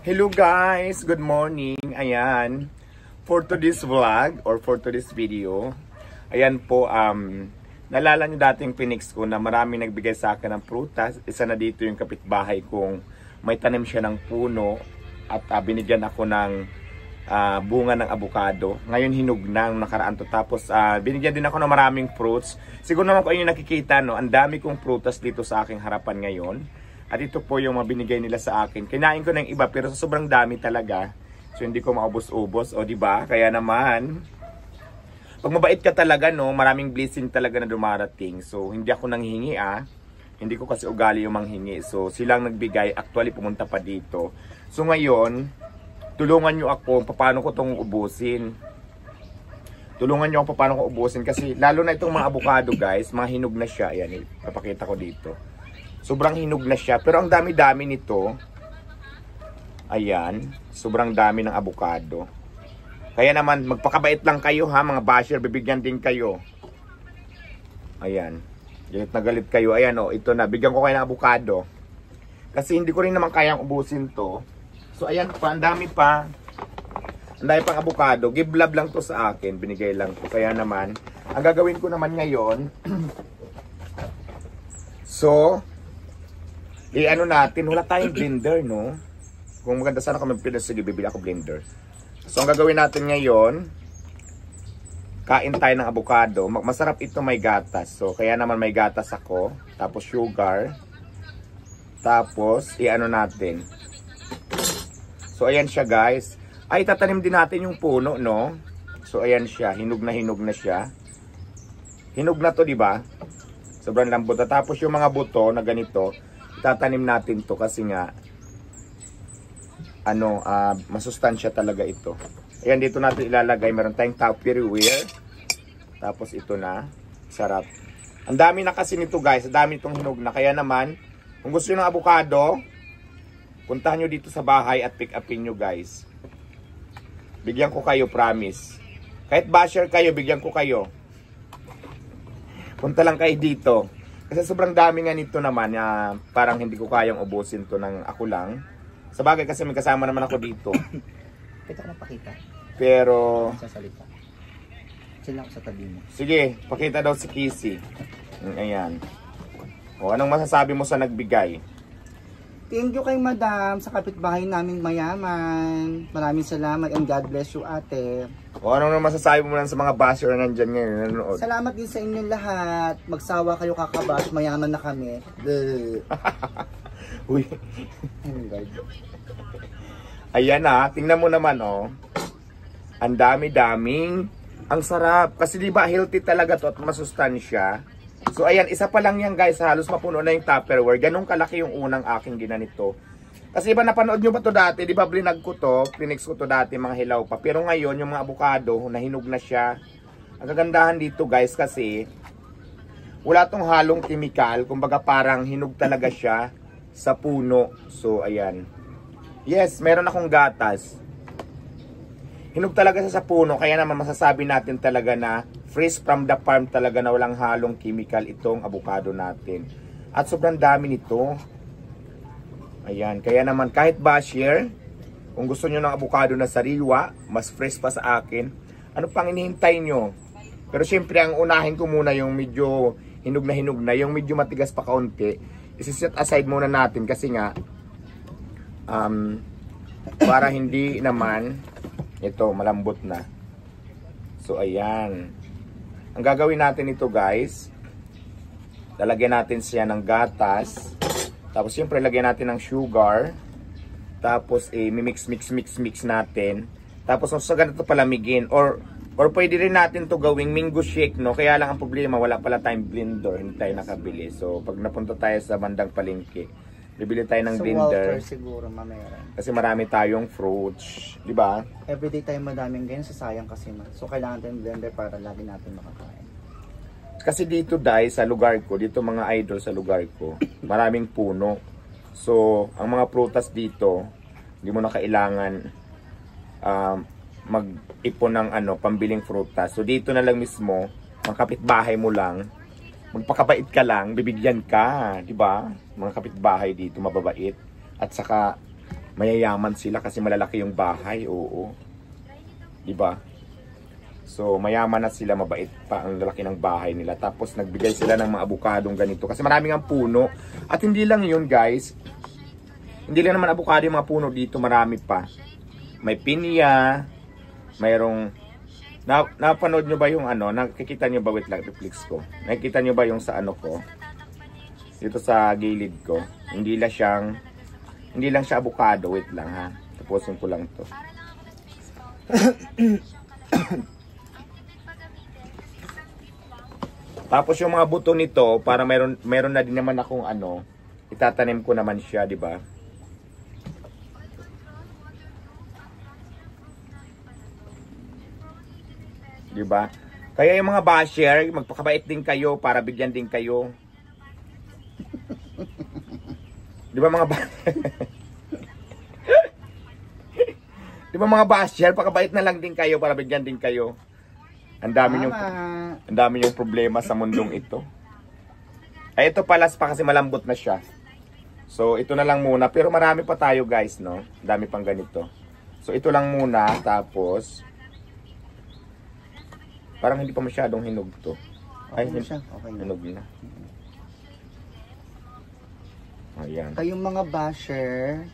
Hello guys! Good morning! Ayan, for today's vlog or for today's video, ayan po, nalala nyo dating pinix ko na marami nagbigay sa akin ng prutas. Isa na dito yung kapitbahay kong may tanim siya ng puno at binigyan ako ng bunga ng avocado. Ngayon hinog na nung nakaraan to. Tapos binigyan din ako ng maraming fruits. Siguro naman kung inyo nakikita, no, ang dami kong prutas dito sa aking harapan ngayon. At ito po yung mabinigay nila sa akin. Kinain ko ng iba pero sobrang dami talaga. So hindi ko maubos-ubos, o di ba? Kaya naman, pag mabait ka talaga, no, maraming blessing talaga na dumarating. So hindi ako nanghingi, Hindi ko kasi ugali yung manghingi. So silang nagbigay, actually pumunta pa dito. So ngayon, tulungan nyo ako paano ko itong ubusin. Tulungan nyo ako paano ko ubusin kasi lalo na itong mga avocado guys, mga hinog na siya. Ayan, ipapakita ko dito. Sobrang hinog na siya. Pero ang dami-dami nito. Ayan. Sobrang dami ng avocado. Kaya naman, magpakabait lang kayo ha, mga basher. Bibigyan din kayo. Ayan. Galit na galit kayo. Ayan o, ito na. Bigyan ko kayo ng avocado. Kasi hindi ko rin naman kayang ubusin to. So ayan pa, ang dami pa. Ang dami pang avocado. Give love lang to sa akin. Binigay lang to. Kaya naman, ang gagawin ko naman ngayon, so, ano natin, wala tayong blender, no? Kung maganda sana kami pinas, sige, bibili ako blender. So, ang gagawin natin ngayon, kain tayo ng avocado. Masarap ito, may gatas. So, kaya naman may gatas ako. Tapos, sugar. Tapos, ano natin. So, ayan siya, guys. Ay, tatanim din natin yung puno, no? So, ayan siya. Hinog na siya. Hinog na to, di ba? Sobrang lambot. Tapos, yung mga buto na ganito, tatanim natin to kasi nga masustansya talaga ito. Ayan, dito natin ilalagay. Meron tayong Tupperware. Tapos ito na. Sarap. Ang dami na kasi nito guys. Ang dami itong hinog na. Kaya naman, kung gusto nyo ng avocado, puntahan nyo dito sa bahay at pick upin nyo guys. Bigyan ko kayo, promise. Kahit basher kayo, bigyan ko kayo. Punta lang kayo dito. Kasi sobrang dami nga nito naman, parang hindi ko kayang ubusin to ng ako lang. Sa bagay kasi may kasama naman ako dito. Kita ko napakita. Pero Sa salita. Sila ako sa tabi mo. sige, pakita daw si Kissy. Ayan. O, anong masasabi mo sa nagbigay? Thank you kay Madam sa kapitbahay naming mayaman. Maraming salamat and God bless you, ate. O, anong masasabi mo lang sa mga basher na nandyan ngayon nanonood? Salamat din sa inyong lahat. Magsawa kayo kakabash, mayaman na kami. Uy. Oh my God. Ayan na, tingnan mo naman ang dami-daming, ang sarap. Kasi di ba healthy talaga to at masustansya. So ayan, isa pa lang yan guys, halos mapuno na yung Tupperware. Ganun kalaki yung unang aking ginanito. Kasi iba napanood nyo ba to dati? Di ba blinag ko to, plinix ko to dati mga hilaw pa. Pero ngayon yung mga avocado, nahinog na siya. Ang kagandahan dito guys kasi, wala tong halong chemical. Kumbaga parang hinog talaga siya sa puno. So ayan. Yes, meron akong gatas. Hinog talaga siya sa puno. Kaya naman masasabi natin talaga na fresh from the farm talaga na walang halong chemical itong avocado natin. At sobrang dami nito. Ayan, kaya naman kahit basher, kung gusto nyo ng avocado na sariwa, mas fresh pa sa akin, ano pang inihintay nyo? Pero syempre, ang unahin ko muna yung medyo hinog na, yung medyo matigas pa kaunti, isi-set aside muna natin kasi nga, para hindi naman, ito, malambot na. So, ayan. Ang gagawin natin ito guys, lalagyan natin siya ng gatas. Tapos siyempre lagyan natin ng sugar. Tapos mix natin. Tapos sa ganito palamigin. Or pwede rin natin to gawing mango shake, no? Kaya lang ang problema, wala pala tayong blender. Hindi tayo nakabili. So pag napunta tayo sa bandang palengke, bibili tayo ng blender. Walter siguro mamaya. Kasi marami tayong fruits. Di ba? Everyday tayo madaming ganyan, sayang kasi man. So kailangan tayong blender para lagi natin makakain. Kasi dito dahil sa lugar ko, dito mga idol sa lugar ko, maraming puno. So, ang mga prutas dito, hindi mo na kailangan mag-ipon ng pambiling prutas. So, dito na lang mismo, ang kapitbahay mo lang, magpakabait ka lang, bibigyan ka, di ba? Mga kapitbahay dito mababait. At saka mayayaman sila kasi malalaki yung bahay, oo. Diba? So, mayaman na sila, mabait pa ang lalaki ng bahay nila. Tapos, nagbigay sila ng mga abukadong ganito. Kasi maraming ang puno. At hindi lang yun, guys. Hindi lang naman abukado yung mga puno dito, marami pa. May pinya, mayroong... napanood nyo ba yung ano? Nakikita nyo ba? Wait lang, reflex ko. Nakikita nyo ba yung sa ano ko? Dito sa gilid ko. Hindi lang siya abukado. Wait lang ha. Tapusin ko lang to. Tapos yung mga buto nito, para meron na din naman akong ano, itatanim ko naman siya, di ba? Di ba? Kaya yung mga basher, magpakabait din kayo para bigyan din kayo. Di ba mga Di ba mga basher, pakabait na lang din kayo para bigyan din kayo. Ang dami yung problema sa mundong ito. Ay, ito palas pa kasi malambot na siya. So, ito na lang muna. Pero marami pa tayo, guys, no? Dami pang ganito. So, ito lang muna. Tapos, parang hindi pa masyadong hinog to. Ay, Okay siya. Okay na. hinog na. Ayan. Kayong mga basher,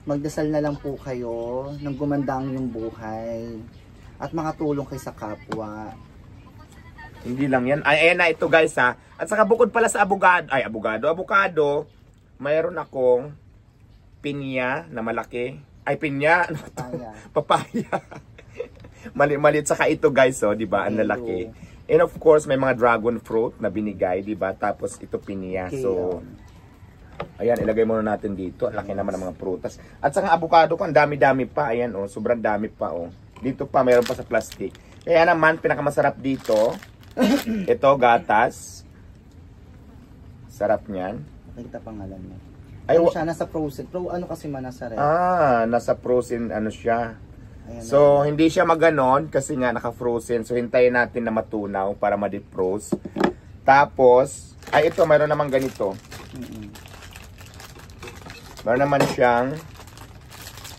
magdasal na lang po kayo nang gumanda ang inyong buhay. At makatulong kayo sa kapwa. Hindi lang yan. Ay, ayan na ito, guys, ha. At saka bukod pala sa avocado, mayroon akong pinya na malaki. Ay, pinya. Papaya. Maliit saka ito, guys, oh, di ba? Ang lalaki. And of course, may mga dragon fruit na binigay, di ba? Tapos ito pinya. Okay, so, ayan, ilagay muna natin dito. Ang laki naman ng mga prutas. At saka avocado ko, ang dami-dami pa. Ayan, oh, sobrang dami pa, oh. Dito pa, mayroon pa sa plastic. Kaya naman, pinakamasarap dito, ito, gatas. Sarap niyan. Nakita pangalan mo. Ay, Ano siya, nasa frozen. Ano kasi man nasa red. nasa frozen, ano siya. Ayan So, hindi siya maganon kasi nga naka-frozen. So, hintayin natin na matunaw para ma-defrost. Tapos, ay ito, mayroon naman ganito. Mayroon naman siyang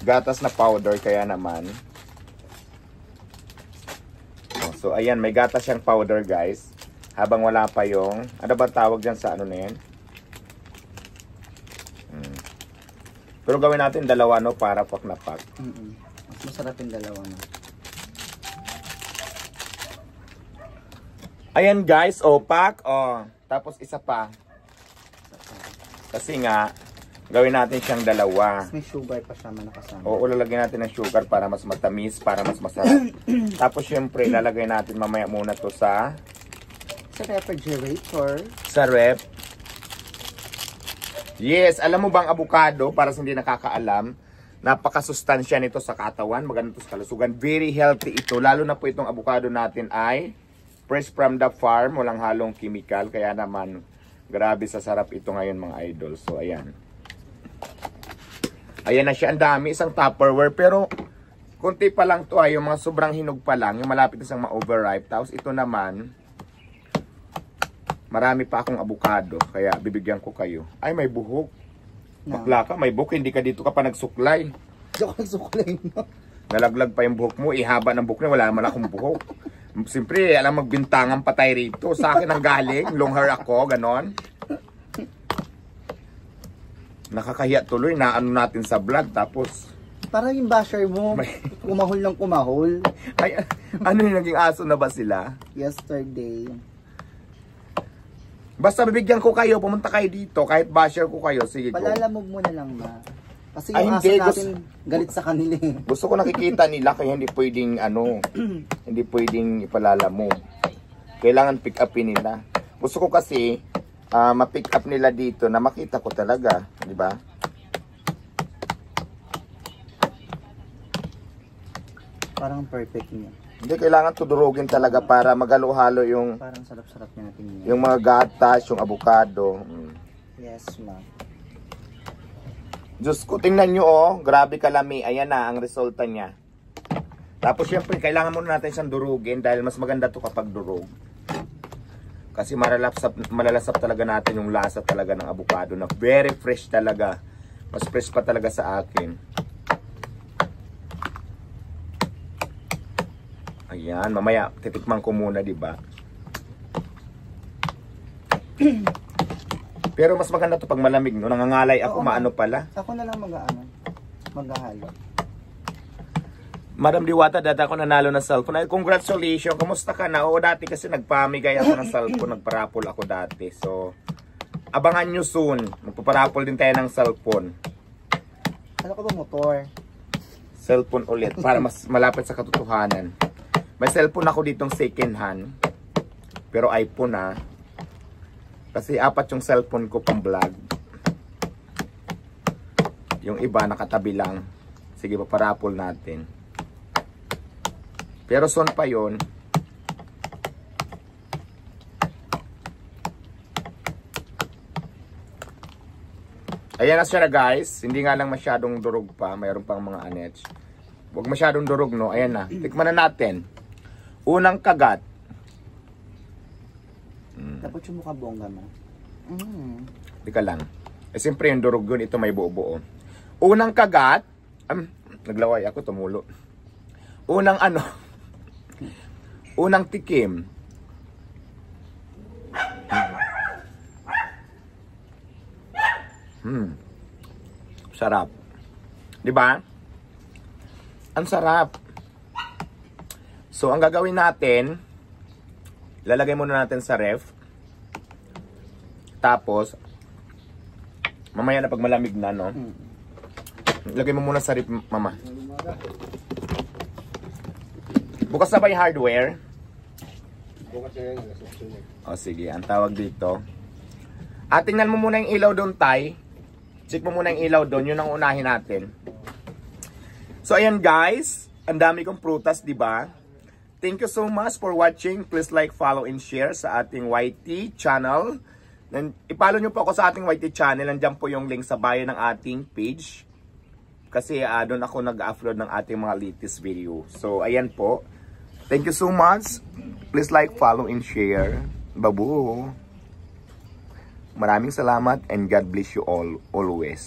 gatas na powder, kaya naman. So, ayan, may gatas siyang powder, guys. Habang wala pa yung, ano ba tawag dyan sa ano na yan? Pero gawin natin dalawa, no, para pak na pak. Mas masarap yung dalawa na. Ayan, guys, pak. Tapos isa pa. Kasi nga, gawin natin siyang dalawa. May sugar pa siya man nakasama. Oo, lalagyan natin ng sugar para mas matamis, para mas masarap. Tapos syempre, lalagay natin mamaya muna to sa refrigerator. Sa ref. Yes, alam mo bang avocado, para sa hindi nakakaalam, napakasustansya nito sa katawan, maganda to sa kalusugan. Very healthy ito, lalo na po itong avocado natin ay fresh from the farm, walang halong chemical, kaya naman, grabe sa sarap ito ngayon mga idol. So, ayan. Ayan na siya, ang dami, isang Tupperware, pero konti pa lang to yung mga sobrang hinog pa lang, yung malapit na siyang ma-overripe. Tapos ito naman, marami pa akong avocado, kaya bibigyan ko kayo. Ay, may buhok. Bakla ka, may buhok, hindi ka dito ka pa nagsuklay. Hindi ako nagsuklay, no? Nalaglag pa yung buhok mo, ihaba ng buhok na, wala naman akong buhok. Siyempre, alam, magbintangang patay rito. Sa akin ang galing, long hair ako, ganon. Nakakahiya tuloy na ano natin sa vlog, tapos Parang yung basher mo, kumahol ng kumahol. ay, ano yung naging aso na ba sila? Yesterday. Basta bibigyan ko kayo, pumunta kayo dito, kahit basher ko kayo, sige go. Palalamog mo na lang, ma. Kasi Ay, yung aso hindi, natin galit sa kanila eh. Gusto ko nakikita nila, kaya hindi pwedeng ano, hindi pwedeng ipalala mo. Kailangan pick upin nila. Gusto ko kasi ma-pick up nila dito na makita ko talaga, di ba? Parang perfect niya. Hindi, kailangan tudurugin talaga para magalo-halo yung Parang sarap-sarap niya natin yan. yung mga gatas, yung avocado. Yes, ma. Diyos ko, tingnan nyo oh, grabe kalami. Ayan na ang resulta niya. Tapos syempre, kailangan muna natin siyang durugin dahil mas maganda to kapag durug. Kasi malalapsap talaga natin yung lasa talaga ng avocado na very fresh talaga. Mas fresh pa talaga sa akin. Ayan, mamaya titikman ko muna, di ba? Pero mas maganda to pag malamig, no? Nangangalay ako, maano pala. Ako na lang maghahalo. Madam Diwata, dati ako nanalo ng cellphone. Ay, congratulations. Kumusta ka na? Oo, dati kasi nagpamigay ako ng cellphone. Nagparapol ako dati. So, abangan nyo soon. Magpaparapol din tayo ng cellphone. Ano ka ba motor? Cellphone ulit. Para mas malapit sa katotohanan. May cellphone ako ditong second hand. Pero iPhone na. Kasi 4 yung cellphone ko pang vlog. Yung iba nakatabi lang. Sige, paparapol natin. Pero soon pa yon. Ayan na siya na guys. Hindi nga lang masyadong durog pa. Mayroon pang mga anets. Huwag masyadong durog, no? Ayan na. Tikman na natin. Unang kagat. Dapat yung mukha bongga mo. Teka lang. Eh siyempre yung durog yun. Ito may buo-buo. Unang kagat. Naglaway ako. Tumulo. Unang ano. Unang tikim. Sarap. 'Di ba? Ang sarap. So ang gagawin natin, lalagay muna natin sa ref. Tapos mamaya na pag malamig na, no? Lagay mo muna sa ref, mama. Bukas na ba yung hardware? Bukas na yan. O sige, ang tawag dito. Tingnan mo muna yung ilaw doon, Tay. Check mo muna yung ilaw doon. Yun ang unahin natin. So, ayan guys. Ang dami kong prutas, di ba? Thank you so much for watching. Please like, follow, and share sa ating YT channel. I-follow nyo po ako sa ating YT channel. Nandiyan po yung link sa bio ng ating page. Kasi doon ako nag-upload ng ating mga latest video. So, ayan po. Thank you so much. Please like, follow, and share. Babu. Maraming salamat and God bless you all always.